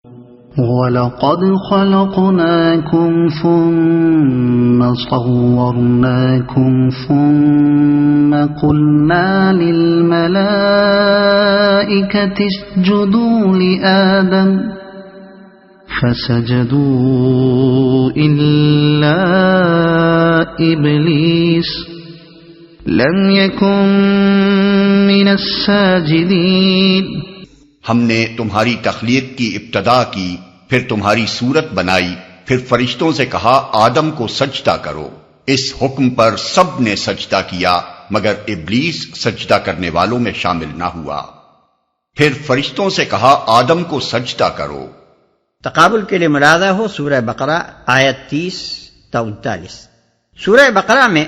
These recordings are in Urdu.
وَلَقَدْ خَلَقْنَاكُمْ ثُمَّ صَوَّرْنَاكُمْ ثُمَّ قُلْنَا لِلْمَلَائِكَةِ اسْجُدُوا لِآدَمَ فَسَجَدُوا إِلَّا إِبْلِيسَ لَمْ يَكُنْ مِنَ السَّاجِدِينَ۔ ہم نے تمہاری تخلیق کی ابتدا کی، پھر تمہاری صورت بنائی، پھر فرشتوں سے کہا آدم کو سجدہ کرو۔ اس حکم پر سب نے سجدہ کیا مگر ابلیس سجدہ کرنے والوں میں شامل نہ ہوا۔ پھر فرشتوں سے کہا آدم کو سجدہ کرو۔ تقابل کے لیے ملاحظہ ہو سورہ بقرہ آیت 30 تا 39۔ سورہ بقرہ میں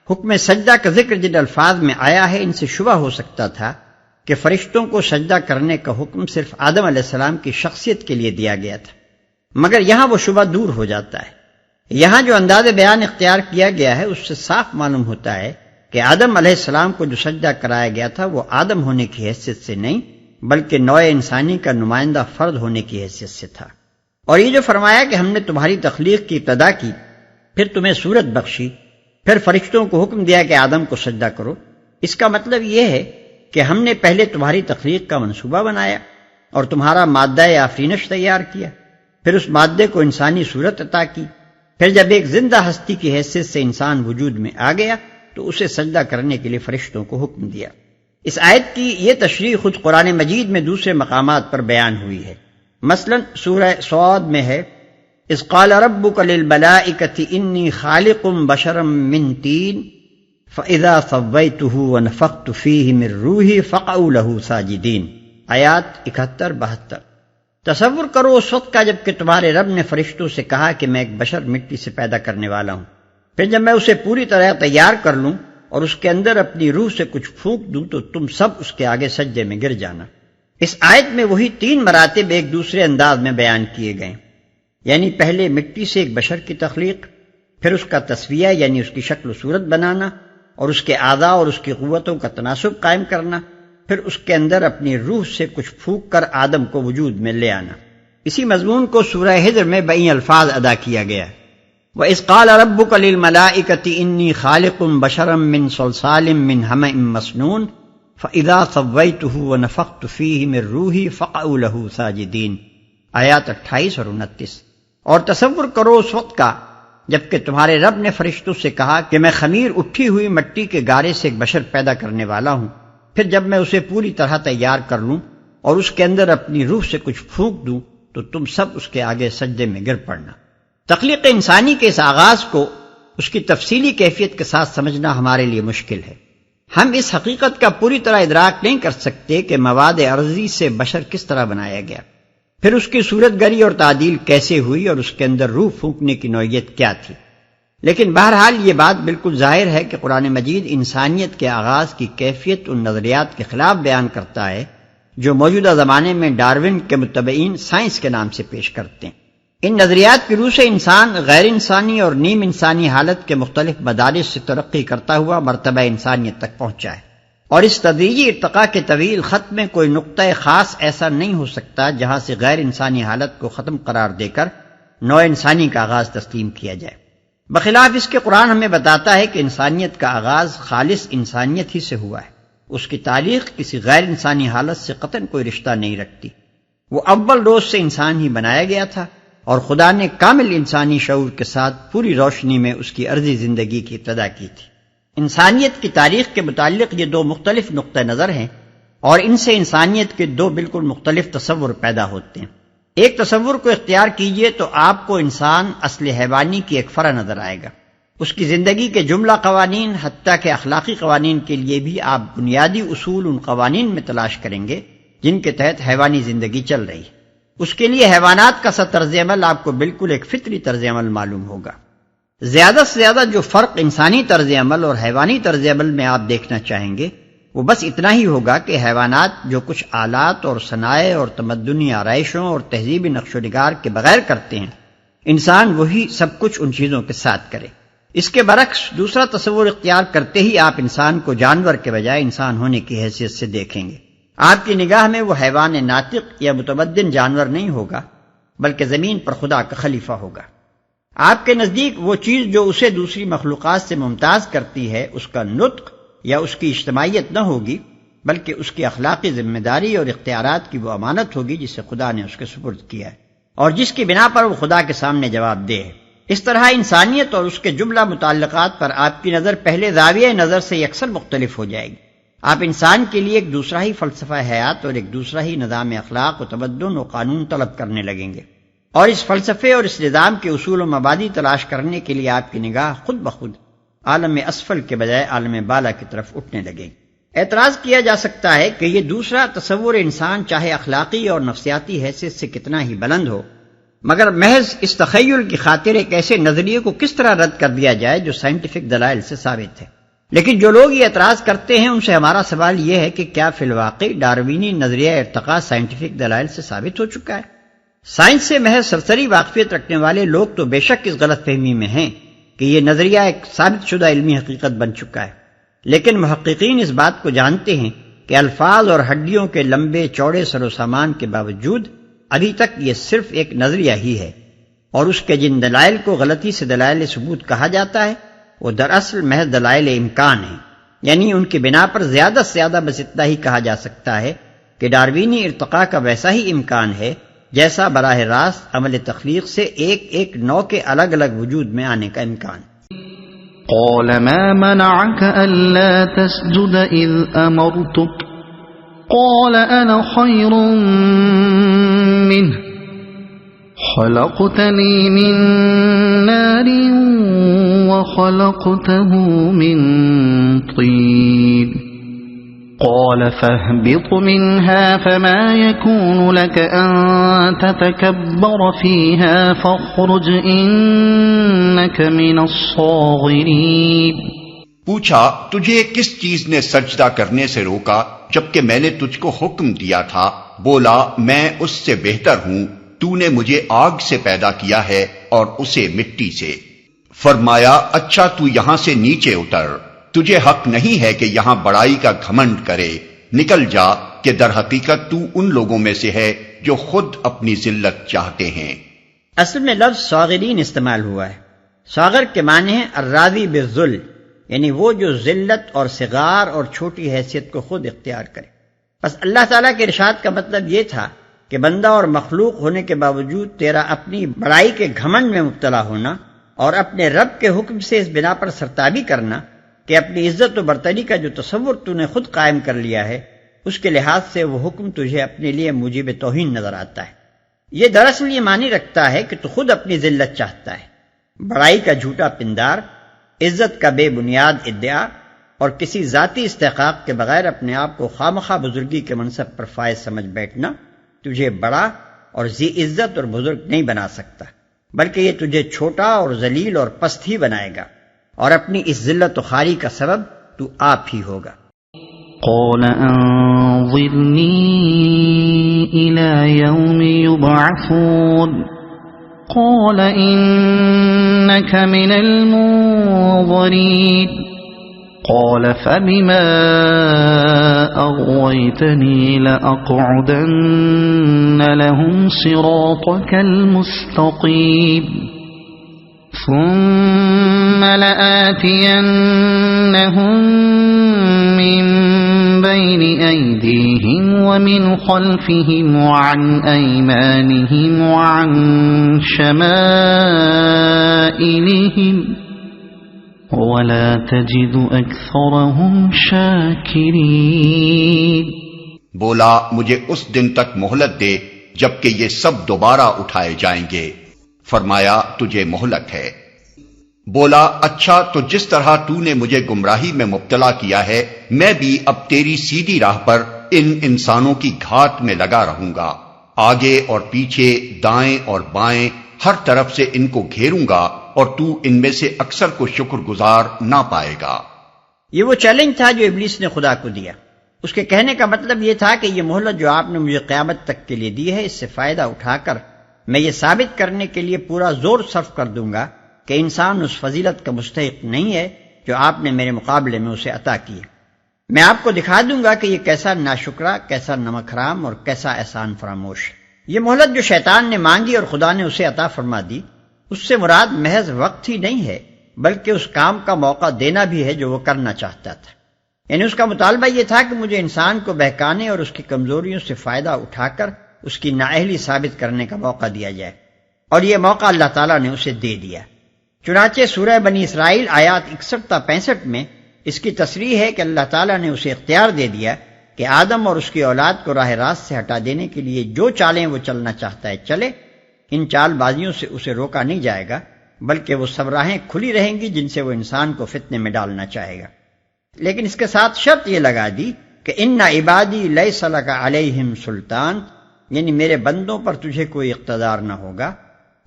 حکم سجدہ کا ذکر جن الفاظ میں آیا ہے ان سے شبہ ہو سکتا تھا کہ فرشتوں کو سجدہ کرنے کا حکم صرف آدم علیہ السلام کی شخصیت کے لیے دیا گیا تھا، مگر یہاں وہ شبہ دور ہو جاتا ہے۔ یہاں جو انداز بیان اختیار کیا گیا ہے اس سے صاف معلوم ہوتا ہے کہ آدم علیہ السلام کو جو سجدہ کرایا گیا تھا وہ آدم ہونے کی حیثیت سے نہیں بلکہ نوع انسانی کا نمائندہ فرد ہونے کی حیثیت سے تھا۔ اور یہ جو فرمایا کہ ہم نے تمہاری تخلیق کی ابتدا کی، پھر تمہیں صورت بخشی، پھر فرشتوں کو حکم دیا کہ آدم کو سجدہ کرو، اس کا مطلب یہ ہے کہ ہم نے پہلے تمہاری تخلیق کا منصوبہ بنایا اور تمہارا مادہ آفرینش تیار کیا، پھر اس مادے کو انسانی صورت عطا کی، پھر جب ایک زندہ ہستی کی حیثیت سے انسان وجود میں آ گیا تو اسے سجدہ کرنے کے لیے فرشتوں کو حکم دیا۔ اس آیت کی یہ تشریح خود قرآن مجید میں دوسرے مقامات پر بیان ہوئی ہے۔ مثلا سورہ صاد میں ہے اذ قال ربک للملائکۃ انی خالق بشرا من طین فَإِذَا سَوَّيْتُهُ وَنَفَخْتُ فِيهِ مِن رُوحِي فَقَعُوا لَهُ سَاجِدِينَ۔ آیات 71-72۔ تصور کرو اس وقت کا جب کہ تمہارے رب نے فرشتوں سے کہا کہ میں ایک بشر مٹی سے پیدا کرنے والا ہوں، پھر جب میں اسے پوری طرح تیار کر لوں اور اس کے اندر اپنی روح سے کچھ پھونک دوں تو تم سب اس کے آگے سجدے میں گر جانا۔ اس آیت میں وہی 3 مراتب ایک دوسرے انداز میں بیان کیے گئے، یعنی پہلے مٹی سے ایک بشر کی تخلیق، پھر اس کا تسویہ یعنی اس کی شکل و صورت بنانا اور اس کے اعضاء اور اس کی قوتوں کا تناسب قائم کرنا، پھر اس کے اندر اپنی روح سے کچھ پھونک کر آدم کو وجود میں لے آنا۔ اسی مضمون کو سورہ ہجر میں بئی الفاظ ادا کیا گیا ہے وَإِذْ قَالَ رَبُّكَ لِلْمَلَائِكَةِ إِنِّي خَالِقٌ بَشَرًا مِّن صَلْصَالٍ مِّنْ حَمَإٍ مَّسْنُونٍ فَإِذَا سَوَّيْتُهُ وَنَفَخْتُ فِيهِ مِن رُوحِي فَقَعُوا لَهُ سَاجِدِينَ۔ آیات 28 اور 29۔ اور تصور کرو اس وقت کا جبکہ تمہارے رب نے فرشتوں سے کہا کہ میں خمیر اٹھی ہوئی مٹی کے گارے سے ایک بشر پیدا کرنے والا ہوں، پھر جب میں اسے پوری طرح تیار کر لوں اور اس کے اندر اپنی روح سے کچھ پھونک دوں تو تم سب اس کے آگے سجدے میں گر پڑنا۔ تخلیق انسانی کے اس آغاز کو اس کی تفصیلی کیفیت کے ساتھ سمجھنا ہمارے لیے مشکل ہے۔ ہم اس حقیقت کا پوری طرح ادراک نہیں کر سکتے کہ مواد ارضی سے بشر کس طرح بنایا گیا، پھر اس کی صورت گری اور تعدیل کیسے ہوئی اور اس کے اندر روح پھونکنے کی نوعیت کیا تھی۔ لیکن بہرحال یہ بات بالکل ظاہر ہے کہ قرآن مجید انسانیت کے آغاز کی کیفیت ان نظریات کے خلاف بیان کرتا ہے جو موجودہ زمانے میں ڈارون کے متبعین سائنس کے نام سے پیش کرتے ہیں۔ ان نظریات کی روح سے انسان غیر انسانی اور نیم انسانی حالت کے مختلف مدارج سے ترقی کرتا ہوا مرتبہ انسانیت تک پہنچا ہے، اور اس تدریجی ارتقاء کے طویل خط میں کوئی نقطہ خاص ایسا نہیں ہو سکتا جہاں سے غیر انسانی حالت کو ختم قرار دے کر نوع انسانی کا آغاز تسلیم کیا جائے۔ بخلاف اس کے قرآن ہمیں بتاتا ہے کہ انسانیت کا آغاز خالص انسانیت ہی سے ہوا ہے، اس کی تاریخ کسی غیر انسانی حالت سے قطعاً کوئی رشتہ نہیں رکھتی۔ وہ اول روز سے انسان ہی بنایا گیا تھا اور خدا نے کامل انسانی شعور کے ساتھ پوری روشنی میں اس کی عرضی زندگی کی ابتدا کی تھی۔ انسانیت کی تاریخ کے متعلق یہ 2 مختلف نقطہ نظر ہیں اور ان سے انسانیت کے 2 بالکل مختلف تصور پیدا ہوتے ہیں۔ ایک تصور کو اختیار کیجئے تو آپ کو انسان اصل حیوانی کی ایک فرع نظر آئے گا۔ اس کی زندگی کے جملہ قوانین حتیٰ کہ اخلاقی قوانین کے لیے بھی آپ بنیادی اصول ان قوانین میں تلاش کریں گے جن کے تحت حیوانی زندگی چل رہی ہے۔ اس کے لیے حیوانات کا سا طرز عمل آپ کو بالکل ایک فطری طرز عمل معلوم ہوگا۔ زیادہ سے زیادہ جو فرق انسانی طرز عمل اور حیوانی طرز عمل میں آپ دیکھنا چاہیں گے وہ بس اتنا ہی ہوگا کہ حیوانات جو کچھ آلات اور صنائع اور تمدنی آرائشوں اور تہذیبی نقش و نگار کے بغیر کرتے ہیں، انسان وہی سب کچھ ان چیزوں کے ساتھ کرے۔ اس کے برعکس دوسرا تصور اختیار کرتے ہی آپ انسان کو جانور کے بجائے انسان ہونے کی حیثیت سے دیکھیں گے۔ آپ کی نگاہ میں وہ حیوان ناطق یا متمدن جانور نہیں ہوگا، بلکہ زمین پر خدا کا خلیفہ ہوگا۔ آپ کے نزدیک وہ چیز جو اسے دوسری مخلوقات سے ممتاز کرتی ہے، اس کا نطق یا اس کی اجتماعیت نہ ہوگی، بلکہ اس کی اخلاقی ذمہ داری اور اختیارات کی وہ امانت ہوگی جسے خدا نے اس کے سپرد کیا ہے اور جس کی بنا پر وہ خدا کے سامنے جواب دہ ہے۔ اس طرح انسانیت اور اس کے جملہ متعلقات پر آپ کی نظر پہلے زاویہ نظر سے یکسر مختلف ہو جائے گی۔ آپ انسان کے لیے ایک دوسرا ہی فلسفہ حیات اور ایک دوسرا ہی نظام اخلاق و تمدن و قانون طلب کرنے لگیں گے، اور اس فلسفے اور اس نظام کے اصول و مبادی تلاش کرنے کے لیے آپ کی نگاہ خود بخود عالم اسفل کے بجائے عالم بالا کی طرف اٹھنے لگے گی۔ اعتراض کیا جا سکتا ہے کہ یہ دوسرا تصور انسان چاہے اخلاقی اور نفسیاتی حیثیت سے کتنا ہی بلند ہو، مگر محض اس تخیل کی خاطر ایک ایسے نظریے کو کس طرح رد کر دیا جائے جو سائنٹیفک دلائل سے ثابت ہے۔ لیکن جو لوگ یہ اعتراض کرتے ہیں ان سے ہمارا سوال یہ ہے کہ کیا فی الواقع ڈاروینی نظریہ ارتقاء سائنٹیفک دلائل سے ثابت ہو چکا ہے؟ سائنس سے محض سرسری واقفیت رکھنے والے لوگ تو بے شک اس غلط فہمی میں ہیں کہ یہ نظریہ ایک ثابت شدہ علمی حقیقت بن چکا ہے، لیکن محققین اس بات کو جانتے ہیں کہ الفاظ اور ہڈیوں کے لمبے چوڑے سر و سامان کے باوجود ابھی تک یہ صرف ایک نظریہ ہی ہے، اور اس کے جن دلائل کو غلطی سے دلائل ثبوت کہا جاتا ہے وہ دراصل محض دلائل امکان ہیں، یعنی ان کی بنا پر زیادہ سے زیادہ بس اتنا ہی کہا جا سکتا ہے کہ ڈاروینی ارتقاء کا ویسا ہی امکان ہے جیسا براہ راست عمل تخلیق سے ایک ایک نوع کے الگ الگ وجود میں آنے کا امکان۔ قال ما منعك ألا تسجد إذ أمرتك قال أنا خير منه خلقتني من نار وخلقته من طين قال فاهبط منها فما يكون لك أن تتكبر فيها فاخرج إنك من الصاغرين۔ پوچھا تجھے کس چیز نے سجدہ کرنے سے روکا جبکہ میں نے تجھ کو حکم دیا تھا؟ بولا میں اس سے بہتر ہوں، تو نے مجھے آگ سے پیدا کیا ہے اور اسے مٹی سے۔ فرمایا اچھا تو یہاں سے نیچے اتر، تجھے حق نہیں ہے کہ یہاں بڑائی کا گھمنڈ کرے، نکل جا کہ در حقیقت تو ان لوگوں میں سے ہے جو خود اپنی ذلت چاہتے ہیں۔ اصل میں لفظ صاغرین استعمال ہوا ہے۔ صاغر کے معنی ہے الراضی بالذل، یعنی وہ جو ذلت اور صغار اور چھوٹی حیثیت کو خود اختیار کرے۔ بس اللہ تعالیٰ کے ارشاد کا مطلب یہ تھا کہ بندہ اور مخلوق ہونے کے باوجود تیرا اپنی بڑائی کے گھمنڈ میں مبتلا ہونا اور اپنے رب کے حکم سے اس بنا پر سرتابی کرنا کہ اپنی عزت و برتری کا جو تصور تو نے خود قائم کر لیا ہے اس کے لحاظ سے وہ حکم تجھے اپنے لیے موجب توہین نظر آتا ہے۔ یہ دراصل یہ معنی رکھتا ہے کہ تو خود اپنی ذلت چاہتا ہے، بڑائی کا جھوٹا پندار، عزت کا بے بنیاد ادعا اور کسی ذاتی استحقاق کے بغیر اپنے آپ کو خواہ بزرگی کے منصب پر فائز سمجھ بیٹھنا تجھے بڑا اور ذی عزت اور بزرگ نہیں بنا سکتا، بلکہ یہ تجھے چھوٹا اور ذلیل اور پست ہی بنائے گا، اور اپنی اس ذلت و خواری کا سبب تو آپ ہی ہوگا۔ قال انظرني إلى يوم يبعثون قال إنك من المنظرين قال فبما أغويتني لأقعدن لهم صراطك المستقيم ثم لآتينهم من بين أيديهم ومن خلفهم وعن أيمانهم وعن شمائلهم ولا تجد أكثرهم شاكرين۔ بولا مجھے اس دن تک مہلت دے جبکہ یہ سب دوبارہ اٹھائے جائیں گے۔ فرمایا تجھے مہلت ہے۔ بولا اچھا تو جس طرح تو نے مجھے گمراہی میں مبتلا کیا ہے میں بھی اب تیری سیدھی راہ پر ان انسانوں کی گھات میں لگا رہوں گا، آگے اور پیچھے، دائیں اور بائیں، ہر طرف سے ان کو گھیروں گا اور تو ان میں سے اکثر کو شکر گزار نہ پائے گا۔ یہ وہ چیلنج تھا جو ابلیس نے خدا کو دیا۔ اس کے کہنے کا مطلب یہ تھا کہ یہ مہلت جو آپ نے مجھے قیامت تک کے لیے دی ہے اس سے فائدہ اٹھا کر میں یہ ثابت کرنے کے لیے پورا زور صرف کر دوں گا کہ انسان اس فضیلت کا مستحق نہیں ہے جو آپ نے میرے مقابلے میں اسے عطا کی ہے۔ میں آپ کو دکھا دوں گا کہ یہ کیسا ناشکرا، کیسا نمک حرام اور کیسا احسان فراموش ہے۔ یہ مہلت جو شیطان نے مانگی اور خدا نے اسے عطا فرما دی، اس سے مراد محض وقت ہی نہیں ہے بلکہ اس کام کا موقع دینا بھی ہے جو وہ کرنا چاہتا تھا۔ یعنی اس کا مطالبہ یہ تھا کہ مجھے انسان کو بہکانے اور اس کی کمزوریوں سے فائدہ اٹھا کر اس کی نااہلی ثابت کرنے کا موقع دیا جائے، اور یہ موقع اللہ تعالیٰ نے اسے دے دیا۔ چنانچہ سورہ بنی اسرائیل آیات 61 تا 65 میں اس کی تصریح ہے کہ اللہ تعالیٰ نے اسے اختیار دے دیا کہ آدم اور اس کی اولاد کو راہ راست سے ہٹا دینے کے لیے جو چالیں وہ چلنا چاہتا ہے چلے، ان چال بازیوں سے اسے روکا نہیں جائے گا، بلکہ وہ سب راہیں کھلی رہیں گی جن سے وہ انسان کو فتنے میں ڈالنا چاہے گا۔ لیکن اس کے ساتھ شرط یہ لگا دی کہ ان عبادی لیس لک علیہم سلطان، یعنی میرے بندوں پر تجھے کوئی اقتدار نہ ہوگا،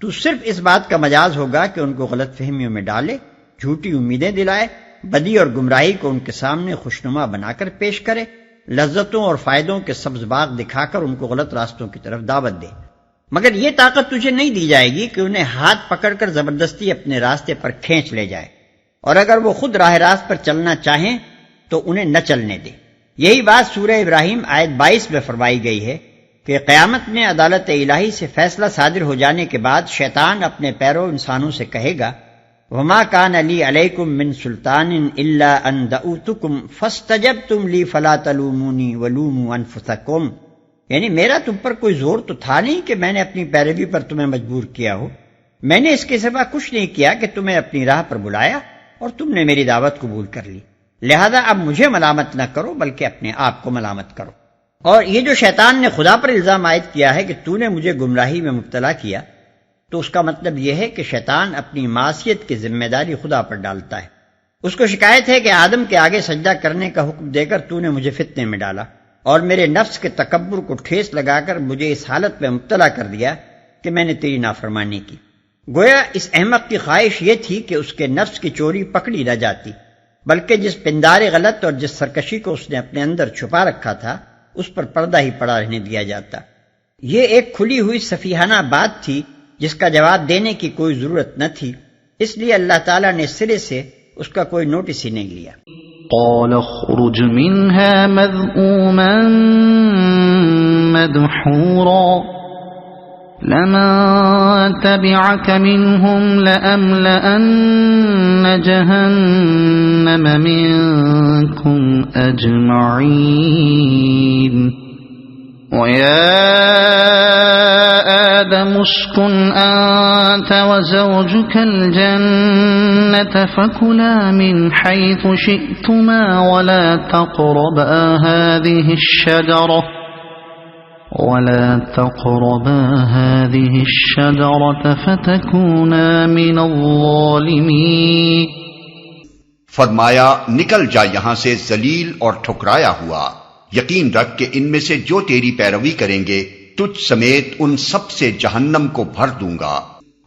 تو صرف اس بات کا مجاز ہوگا کہ ان کو غلط فہمیوں میں ڈالے، جھوٹی امیدیں دلائے، بدی اور گمراہی کو ان کے سامنے خوشنما بنا کر پیش کرے، لذتوں اور فائدوں کے سبز باغ دکھا کر ان کو غلط راستوں کی طرف دعوت دے۔ مگر یہ طاقت تجھے نہیں دی جائے گی کہ انہیں ہاتھ پکڑ کر زبردستی اپنے راستے پر کھینچ لے جائے، اور اگر وہ خود راہ راست پر چلنا چاہیں تو انہیں نہ چلنے دے۔ یہی بات سورہ ابراہیم آیت 22 میں فرمائی گئی ہے کہ قیامت میں عدالت الہی سے فیصلہ صادر ہو جانے کے بعد شیطان اپنے پیرو انسانوں سے کہے گا وَمَا كَانَ لِي عَلَيْكُمْ مِنْ سُلْطَانٍ إِلَّا أَنْ دَعُوتُكُمْ فَاسْتَجَبْتُمْ لِي فَلَا تَلُومُونِي وَلُومُوا أَنفُسَكُمْ، یعنی میرا تم پر کوئی زور تو تھا نہیں کہ میں نے اپنی پیروی پر تمہیں مجبور کیا ہو، میں نے اس کے سوا کچھ نہیں کیا کہ تمہیں اپنی راہ پر بلایا اور تم نے میری دعوت قبول کر لی، لہذا اب مجھے ملامت نہ کرو بلکہ اپنے آپ کو ملامت کرو۔ اور یہ جو شیطان نے خدا پر الزام عائد کیا ہے کہ تو نے مجھے گمراہی میں مبتلا کیا، تو اس کا مطلب یہ ہے کہ شیطان اپنی معصیت کی ذمہ داری خدا پر ڈالتا ہے۔ اس کو شکایت ہے کہ آدم کے آگے سجدہ کرنے کا حکم دے کر تو نے مجھے فتنے میں ڈالا اور میرے نفس کے تکبر کو ٹھیس لگا کر مجھے اس حالت میں مبتلا کر دیا کہ میں نے تیری نافرمانی کی۔ گویا اس احمق کی خواہش یہ تھی کہ اس کے نفس کی چوری پکڑی نہ جاتی، بلکہ جس پندار غلط اور جس سرکشی کو اس نے اپنے اندر چھپا رکھا تھا اس پر پردہ ہی پڑا رہنے دیا جاتا۔ یہ ایک کھلی ہوئی سفیہانہ بات تھی جس کا جواب دینے کی کوئی ضرورت نہ تھی، اس لیے اللہ تعالیٰ نے سرے سے اس کا کوئی نوٹس ہی نہیں لیا۔ قال اخرج منها مذءوما مدحورا لمن تبعك منهم لأملأن جهنم منكم أجمعين ويا آدم اسكن أنت وزوجك الجنة فكلا من حيث شئتما ولا تقربا هذه الشجرة فتكونا من الظالمين۔ فرمایا نکل جا یہاں سے ذلیل اور ٹھکرایا ہوا، یقین رکھ کہ ان میں سے جو تیری پیروی کریں گے تجھ سمیت ان سب سے جہنم کو بھر دوں گا،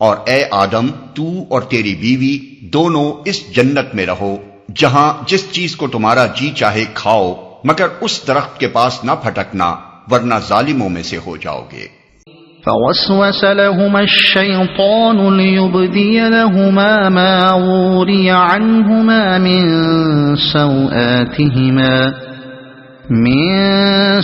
اور اے آدم تو اور تیری بیوی دونوں اس جنت میں رہو جہاں جس چیز کو تمہارا جی چاہے کھاؤ، مگر اس درخت کے پاس نہ پھٹکنا ورنہ ظالموں میں سے ہو جاؤ گے۔ فوسوس لهما الشيطان ليبدي لهما ما وري عنهما من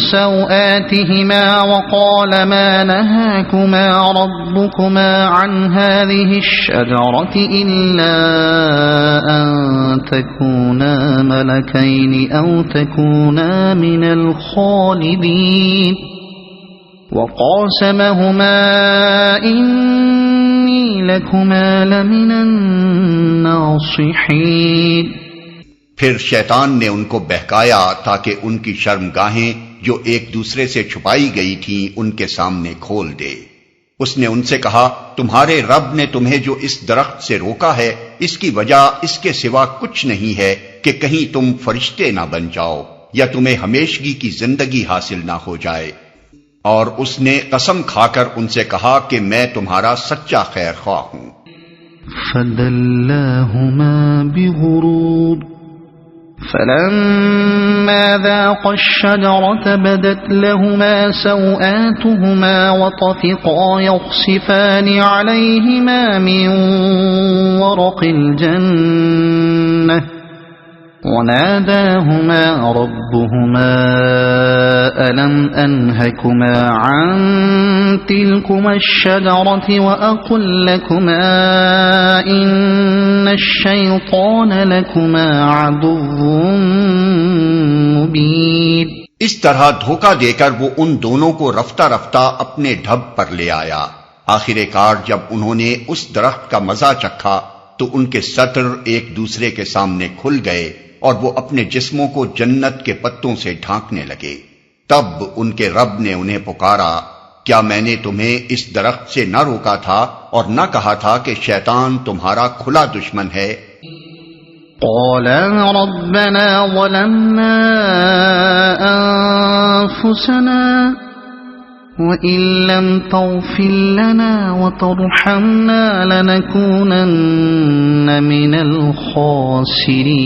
سوآتهما وقال ما نهاكما ربكما عن هذه الشجرة إلا أن تكونا ملكين أو تكونا من الخالدين وقاسمهما إني لكما لمن الناصحين۔ پھر شیطان نے ان کو بہکایا تاکہ ان کی شرمگاہیں جو ایک دوسرے سے چھپائی گئی تھیں ان کے سامنے کھول دے۔ اس نے ان سے کہا تمہارے رب نے تمہیں جو اس درخت سے روکا ہے اس کی وجہ اس کے سوا کچھ نہیں ہے کہ کہیں تم فرشتے نہ بن جاؤ یا تمہیں ہمیشگی کی زندگی حاصل نہ ہو جائے۔ اور اس نے قسم کھا کر ان سے کہا کہ میں تمہارا سچا خیر خواہ ہوں۔ فدلاهما بغرور فلما ذاقا الشجرة بدت لهما سوآتهما وطفقا يخصفان عليهما من ورق الجنة وناداهما ربهما ألم أنهكما عن تلكما الشجرة وأقل لكما إن الشيطان لكما عدو مبين۔ اس طرح دھوکہ دے کر وہ ان دونوں کو رفتہ رفتہ اپنے ڈھب پر لے آیا۔ آخر کار جب انہوں نے اس درخت کا مزہ چکھا تو ان کے سطر ایک دوسرے کے سامنے کھل گئے اور وہ اپنے جسموں کو جنت کے پتوں سے ڈھانکنے لگے۔ تب ان کے رب نے انہیں پکارا، کیا میں نے تمہیں اس درخت سے نہ روکا تھا اور نہ کہا تھا کہ شیطان تمہارا کھلا دشمن ہے؟ قالا ربنا ظلمنا أنفسنا وَإِن لَّمْ تَغْفِرْ لَنَا وَتَرْحَمْنَا لَنَكُونَنَّ مِنَ الْخَاسِرِينَ۔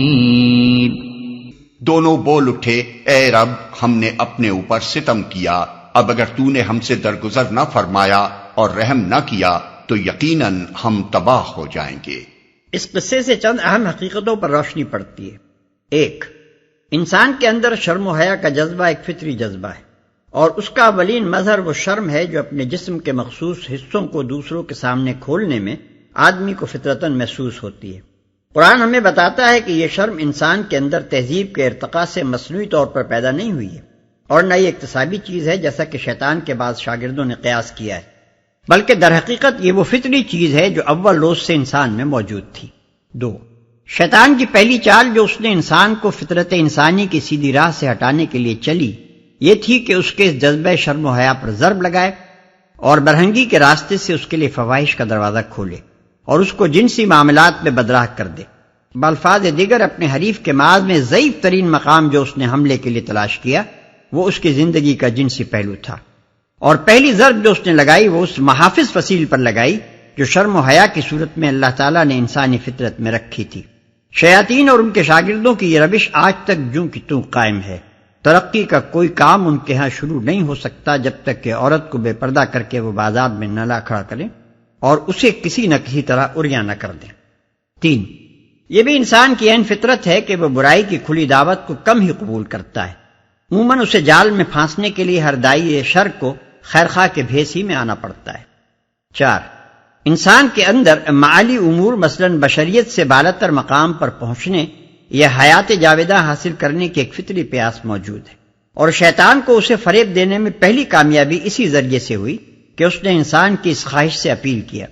دونوں بول اٹھے، اے رب ہم نے اپنے اوپر ستم کیا، اب اگر تو نے ہم سے درگزر نہ فرمایا اور رحم نہ کیا تو یقیناً ہم تباہ ہو جائیں گے۔ اس قصے سے چند اہم حقیقتوں پر روشنی پڑتی ہے۔ ایک، انسان کے اندر شرم و حیا کا جذبہ ایک فطری جذبہ ہے، اور اس کا اولین مظہر وہ شرم ہے جو اپنے جسم کے مخصوص حصوں کو دوسروں کے سامنے کھولنے میں آدمی کو فطرتاً محسوس ہوتی ہے۔ قرآن ہمیں بتاتا ہے کہ یہ شرم انسان کے اندر تہذیب کے ارتقاء سے مصنوعی طور پر پیدا نہیں ہوئی ہے، اور نہ یہ اکتسابی چیز ہے جیسا کہ شیطان کے بعض شاگردوں نے قیاس کیا ہے، بلکہ در حقیقت یہ وہ فطری چیز ہے جو اول روز سے انسان میں موجود تھی۔ دو، شیطان کی پہلی چال جو اس نے انسان کو فطرت انسانی کی سیدھی راہ سے ہٹانے کے لیے چلی یہ تھی کہ اس کے اس جذبہ شرم و حیا پر ضرب لگائے اور برہنگی کے راستے سے اس کے لیے فواہش کا دروازہ کھولے اور اس کو جنسی معاملات میں بدراہ کر دے۔ بالفاظ دیگر اپنے حریف کے معاذ میں ضعیف ترین مقام جو اس نے حملے کے لیے تلاش کیا وہ اس کی زندگی کا جنسی پہلو تھا، اور پہلی ضرب جو اس نے لگائی وہ اس محافظ فصیل پر لگائی جو شرم و حیا کی صورت میں اللہ تعالیٰ نے انسانی فطرت میں رکھی تھی۔ شیاطین اور ان کے شاگردوں کی یہ روش آج تک جوں کی توں قائم ہے۔ ترقی کا کوئی کام ان کے ہاں شروع نہیں ہو سکتا جب تک کہ عورت کو بے پردہ کر کے وہ بازار میں نہ لا کھڑا کریں اور اسے کسی نہ کسی طرح عریاں نہ کر دیں۔ تین، یہ بھی انسان کی عین فطرت ہے کہ وہ برائی کی کھلی دعوت کو کم ہی قبول کرتا ہے، عموماً اسے جال میں پھانسنے کے لیے ہر داعی شر کو خیرخواہ کے بھیس ہی میں آنا پڑتا ہے۔ چار، انسان کے اندر معالی امور مثلاً بشریت سے بالاتر مقام پر پہنچنے یا حیات جاویدہ حاصل کرنے کی ایک فطری پیاس موجود ہے، اور شیطان کو اسے فریب دینے میں پہلی کامیابی اسی ذریعے سے ہوئی کہ اس نے انسان کی اس خواہش سے اپیل کیا۔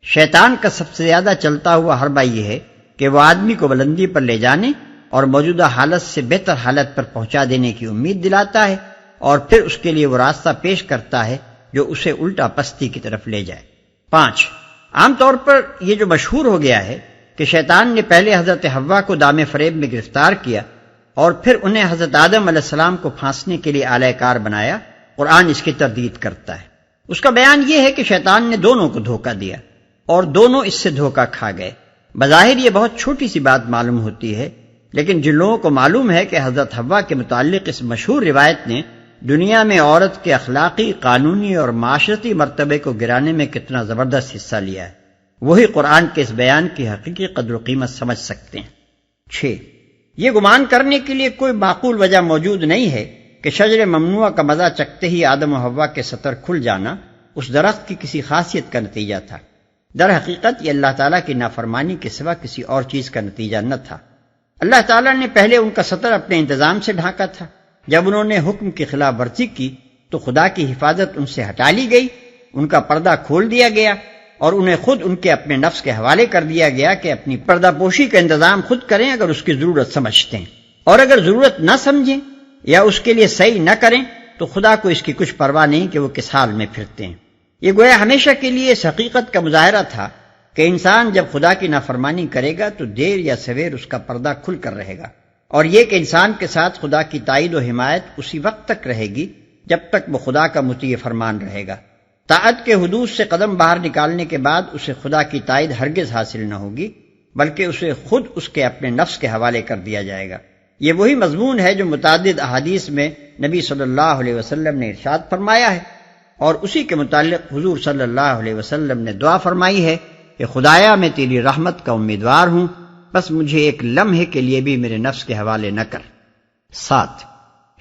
شیطان کا سب سے زیادہ چلتا ہوا حربہ یہ ہے کہ وہ آدمی کو بلندی پر لے جانے اور موجودہ حالت سے بہتر حالت پر پہنچا دینے کی امید دلاتا ہے، اور پھر اس کے لیے وہ راستہ پیش کرتا ہے جو اسے الٹا پستی کی طرف لے جائے۔ پانچ، عام طور پر یہ جو مشہور ہو گیا ہے کہ شیطان نے پہلے حضرت حوا کو دام فریب میں گرفتار کیا اور پھر انہیں حضرت آدم علیہ السلام کو پھانسنے کے لیے آلہ کار بنایا، قرآن اس کی تردید کرتا ہے۔ اس کا بیان یہ ہے کہ شیطان نے دونوں کو دھوکہ دیا اور دونوں اس سے دھوکہ کھا گئے۔ بظاہر یہ بہت چھوٹی سی بات معلوم ہوتی ہے، لیکن جن لوگوں کو معلوم ہے کہ حضرت حوا کے متعلق اس مشہور روایت نے دنیا میں عورت کے اخلاقی، قانونی اور معاشرتی مرتبے کو گرانے میں کتنا زبردست حصہ لیا ہے، وہی قرآن کے اس بیان کی حقیقی قدر و قیمت سمجھ سکتے ہیں۔ 6، یہ گمان کرنے کے لیے کوئی معقول وجہ موجود نہیں ہے کہ شجر ممنوعہ کا مزہ چکھتے ہی آدم و حوا کے سطر کھل جانا اس درخت کی کسی خاصیت کا نتیجہ تھا۔ در حقیقت یہ اللہ تعالیٰ کی نافرمانی کے سوا کسی اور چیز کا نتیجہ نہ تھا۔ اللہ تعالیٰ نے پہلے ان کا سطر اپنے انتظام سے ڈھانکا تھا، جب انہوں نے حکم کی خلاف ورزی کی تو خدا کی حفاظت ان سے ہٹا لی گئی، ان کا پردہ کھول دیا گیا اور انہیں خود ان کے اپنے نفس کے حوالے کر دیا گیا کہ اپنی پردہ پوشی کا انتظام خود کریں اگر اس کی ضرورت سمجھتے ہیں، اور اگر ضرورت نہ سمجھیں یا اس کے لیے صحیح نہ کریں تو خدا کو اس کی کچھ پرواہ نہیں کہ وہ کس حال میں پھرتے ہیں۔ یہ گویا ہمیشہ کے لیے اس حقیقت کا مظاہرہ تھا کہ انسان جب خدا کی نافرمانی کرے گا تو دیر یا سویر اس کا پردہ کھل کر رہے گا، اور یہ کہ انسان کے ساتھ خدا کی تائید و حمایت اسی وقت تک رہے گی جب تک وہ خدا کا مطیع فرمان رہے گا۔ طاعت کے حدود سے قدم باہر نکالنے کے بعد اسے خدا کی تائید ہرگز حاصل نہ ہوگی، بلکہ اسے خود اس کے اپنے نفس کے حوالے کر دیا جائے گا۔ یہ وہی مضمون ہے جو متعدد احادیث میں نبی صلی اللہ علیہ وسلم نے ارشاد فرمایا ہے، اور اسی کے متعلق حضور صلی اللہ علیہ وسلم نے دعا فرمائی ہے کہ خدایا میں تیری رحمت کا امیدوار ہوں، بس مجھے ایک لمحے کے لیے بھی میرے نفس کے حوالے نہ کر۔ 7،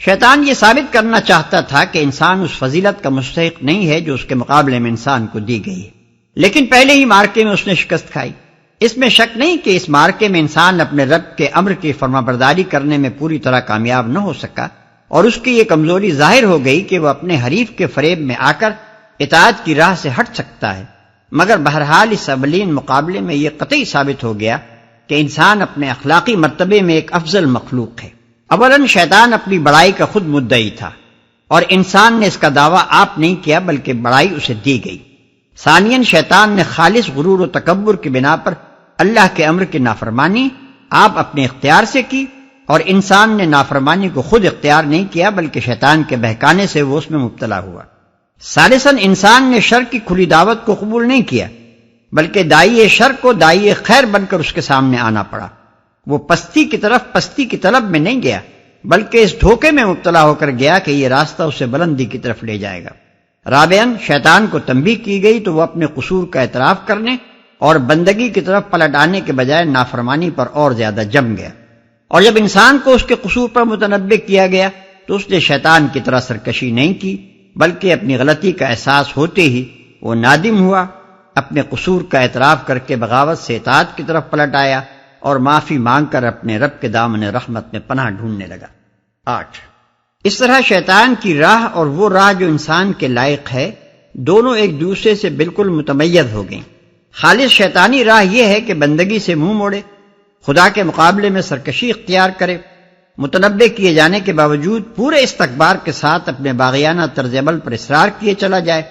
شیطان یہ ثابت کرنا چاہتا تھا کہ انسان اس فضیلت کا مستحق نہیں ہے جو اس کے مقابلے میں انسان کو دی گئی ہے، لیکن پہلے ہی مارکے میں اس نے شکست کھائی۔ اس میں شک نہیں کہ اس مارکے میں انسان اپنے رب کے امر کی فرمانبرداری کرنے میں پوری طرح کامیاب نہ ہو سکا، اور اس کی یہ کمزوری ظاہر ہو گئی کہ وہ اپنے حریف کے فریب میں آ کر اطاعت کی راہ سے ہٹ سکتا ہے۔ مگر بہرحال اس اولین مقابلے میں یہ قطعی ثابت ہو گیا کہ انسان اپنے اخلاقی مرتبے میں ایک افضل مخلوق ہے۔ اولاً شیطان اپنی بڑائی کا خود مدعی تھا، اور انسان نے اس کا دعویٰ آپ نہیں کیا بلکہ بڑائی اسے دی گئی۔ ثانیاً شیطان نے خالص غرور و تکبر کی بنا پر اللہ کے امر کی نافرمانی آپ اپنے اختیار سے کی، اور انسان نے نافرمانی کو خود اختیار نہیں کیا بلکہ شیطان کے بہکانے سے وہ اس میں مبتلا ہوا۔ ثالثاً انسان نے شر کی کھلی دعوت کو قبول نہیں کیا بلکہ داعی شر کو داعی خیر بن کر اس کے سامنے آنا پڑا۔ وہ پستی کی طرف پستی کی طلب میں نہیں گیا بلکہ اس دھوکے میں مبتلا ہو کر گیا کہ یہ راستہ اسے بلندی کی طرف لے جائے گا۔ رابعاً شیطان کو تنبیہ کی گئی تو وہ اپنے قصور کا اعتراف کرنے اور بندگی کی طرف پلٹ آنے کے بجائے نافرمانی پر اور زیادہ جم گیا، اور جب انسان کو اس کے قصور پر متنبہ کیا گیا تو اس نے شیطان کی طرح سرکشی نہیں کی بلکہ اپنی غلطی کا احساس ہوتے ہی وہ نادم ہوا، اپنے قصور کا اعتراف کر کے بغاوت سے اطاعت کی طرف پلٹ آیا اور معافی مانگ کر اپنے رب کے دامن رحمت میں پناہ ڈھونڈنے لگا۔ 8، اس طرح شیطان کی راہ اور وہ راہ جو انسان کے لائق ہے دونوں ایک دوسرے سے بالکل متمیز ہو گئیں۔ خالص شیطانی راہ یہ ہے کہ بندگی سے منہ موڑے، خدا کے مقابلے میں سرکشی اختیار کرے، متنبہ کیے جانے کے باوجود پورے استکبار کے ساتھ اپنے باغیانہ طرز عمل پر اصرار کیے چلا جائے،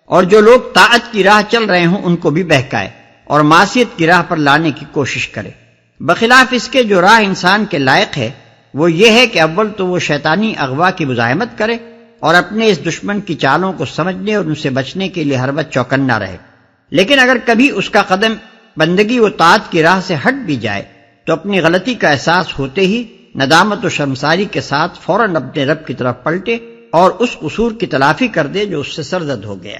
اور جو لوگ طاعت کی راہ چل رہے ہوں ان کو بھی بہکائے اور معصیت کی راہ پر لانے کی کوشش کرے۔ بخلاف اس کے جو راہ انسان کے لائق ہے وہ یہ ہے کہ اول تو وہ شیطانی اغوا کی مزاحمت کرے اور اپنے اس دشمن کی چالوں کو سمجھنے اور ان سے بچنے کے لیے ہر وقت چوکنا رہے، لیکن اگر کبھی اس کا قدم بندگی و طاعت کی راہ سے ہٹ بھی جائے تو اپنی غلطی کا احساس ہوتے ہی ندامت و شرمساری کے ساتھ فوراً اپنے رب کی طرف پلٹے اور اس قصور کی تلافی کر دے جو اس سے سرزد ہو گیا۔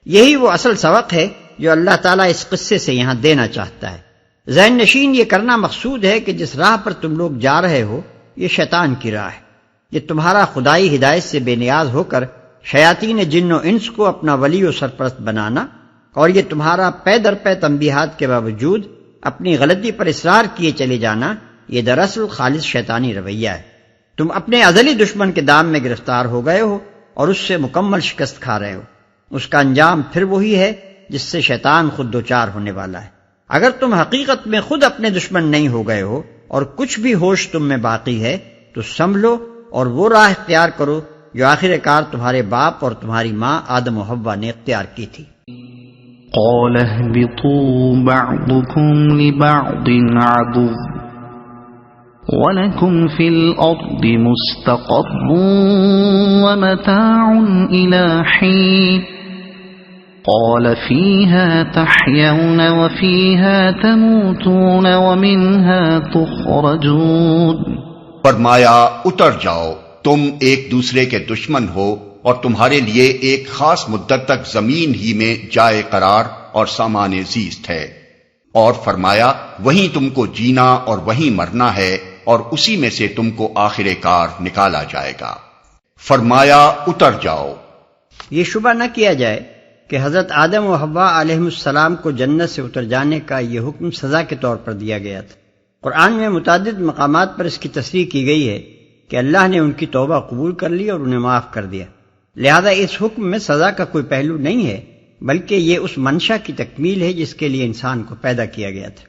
یہی وہ اصل سبق ہے جو اللہ تعالیٰ اس قصے سے یہاں دینا چاہتا ہے۔ ذہن نشین یہ کرنا مقصود ہے کہ جس راہ پر تم لوگ جا رہے ہو یہ شیطان کی راہ ہے، یہ تمہارا خدائی ہدایت سے بے نیاز ہو کر شیاطین جن و انس کو اپنا ولی و سرپرست بنانا، اور یہ تمہارا پے در پے تنبیہات کے باوجود اپنی غلطی پر اصرار کیے چلے جانا، یہ دراصل خالص شیطانی رویہ ہے۔ تم اپنے ازلی دشمن کے دام میں گرفتار ہو گئے ہو اور اس سے مکمل شکست کھا رہے ہو۔ اس کا انجام پھر وہی ہے جس سے شیطان خود دوچار ہونے والا ہے۔ اگر تم حقیقت میں خود اپنے دشمن نہیں ہو گئے ہو اور کچھ بھی ہوش تم میں باقی ہے تو سنبھلو اور وہ راہ اختیار کرو جو آخر کار تمہارے باپ اور تمہاری ماں آدم و حوا نے اختیار کی تھی۔ قال اهبطوا بعضكم لبعض عدو وَلَكُمْ فِي الْأَرْضِ مُسْتَقَرٌّ وَمَتَاعٌ إِلَى حِينٍ قَالَ فِيهَا تَحْيَوْنَ وَفِيهَا تَمُوتُونَ وَمِنْهَا تُخْرَجُونَ۔ فرمایا اتر جاؤ، تم ایک دوسرے کے دشمن ہو اور تمہارے لیے ایک خاص مدت تک زمین ہی میں جائے قرار اور سامان زیست ہے، اور فرمایا وہیں تم کو جینا اور وہیں مرنا ہے اور اسی میں سے تم کو آخر کار نکالا جائے گا۔ فرمایا اتر جاؤ۔ یہ شبہ نہ کیا جائے کہ حضرت آدم و حوا علیہ السلام کو جنت سے اتر جانے کا یہ حکم سزا کے طور پر دیا گیا تھا۔ قرآن میں متعدد مقامات پر اس کی تصریح کی گئی ہے کہ اللہ نے ان کی توبہ قبول کر لی اور انہیں معاف کر دیا، لہذا اس حکم میں سزا کا کوئی پہلو نہیں ہے بلکہ یہ اس منشا کی تکمیل ہے جس کے لیے انسان کو پیدا کیا گیا تھا۔